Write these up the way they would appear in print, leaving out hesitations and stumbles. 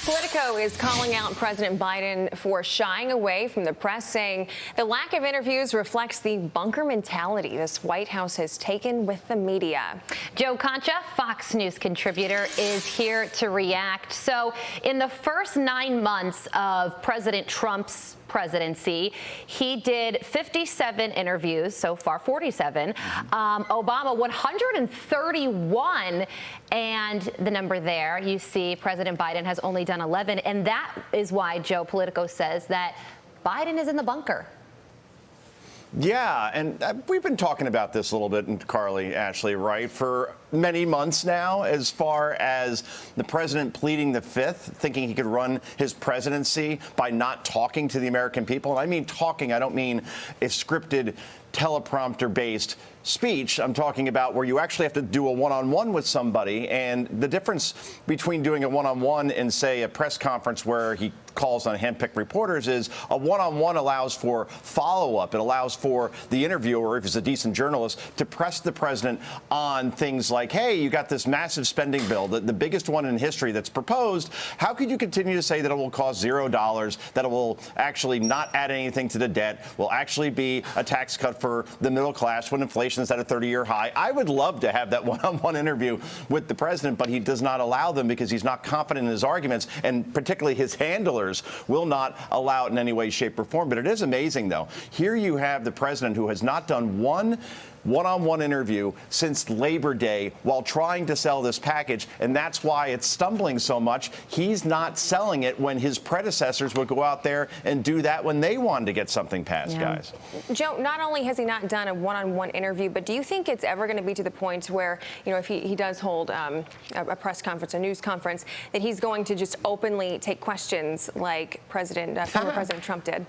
Politico is calling out President Biden for shying away from the press, saying the lack of interviews reflects the bunker mentality this White House has taken with the media. Joe Concha, Fox News contributor, is here to react. So in the first 9 months of President Trump's presidency, he did 57 interviews, so far 47. Obama 131, and the number there, you see President Biden has only done 11, and that is why Joe Politico says that Biden is in the bunker. Yeah, and we've been talking about this a little bit, Carly, Ashley, right, for many months now, as far as the president pleading the fifth, thinking he could run his presidency by not talking to the American people. And I mean talking, I don't mean a scripted, teleprompter-based speech. I'm talking about where you actually have to do a one-on-one with somebody. And the difference between doing a one-on-one and, say, a press conference where he calls on handpicked reporters is a one-on-one allows for follow-up. It allows for the interviewer, if he's a decent journalist, to press the president on things like, hey, you got this massive spending bill, the biggest one in history that's proposed. How could you continue to say that it will cost $0, that it will actually not add anything to the debt, will actually be a tax cut for the middle class when inflation is at a 30-year high? I would love to have that one-on-one interview with the president, but he does not allow them because he's not confident in his arguments, and particularly his handlers will not allow it in any way, shape, or form. But it is amazing, though. Here you have the president who has not done one-on-one interview since Labor Day while trying to sell this package, and that's why it's stumbling so much. He's not selling it when his predecessors would go out there and do that when they wanted to get something passed, guys. Joe, not only has he not done a one-on-one interview, but do you think it's ever going to be to the point where, you know, if he does hold a press conference, a news conference, that he's going to just openly take questions like former President Trump did?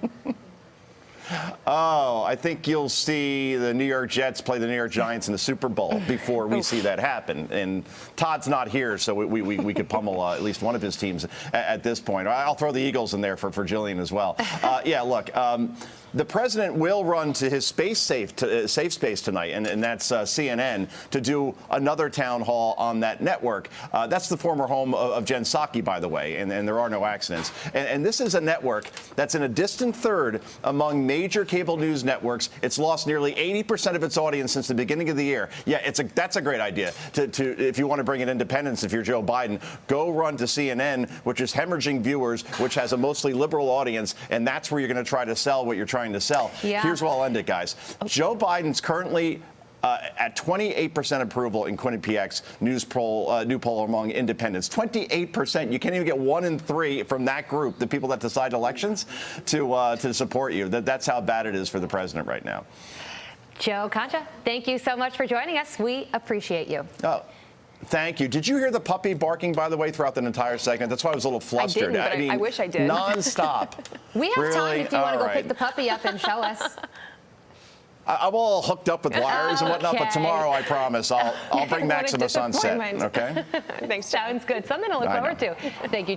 Oh, I think you'll see the New York Jets play the New York Giants in the Super Bowl before we see that happen. And Todd's not here, so we could pummel at least one of his teams at this point. I'll throw the Eagles in there for Jillian as well. Yeah, look, the president will run to his safe space tonight, and that's CNN, to do another town hall on that network. That's the former home of Jen Psaki, by the way, and there are no accidents. And this is a network that's in a distant third among major cable news networks. It's lost nearly 80% of its audience since the beginning of the year. Yeah, that's a great idea. If you want to bring in independence, if you're Joe Biden, go run to CNN, which is hemorrhaging viewers, which has a mostly liberal audience, and that's where you're going to try to sell what you're trying to sell. Yeah. Here's where I'll end it, guys. Okay. Joe Biden's currently at 28% approval in Quinnipiac's new poll among independents. 28%. You can't even get 1 in 3 from that group, the people that decide elections, to support you. That's how bad it is for the president right now. Joe Concha, thank you so much for joining us. We appreciate you. Oh. Thank you. Did you hear the puppy barking, by the way, througut the entire segment? That's why I was a little flustered. I didn't, but I wish I did. Nonstop. We have time if you want to go right. pick the puppy up and show us. I'm all hooked up with wires and whatnot, but tomorrow, I promise, I'll bring Maximus on set. Okay? Thanks, Sounds good. Something to look forward to. Thank you, Joe.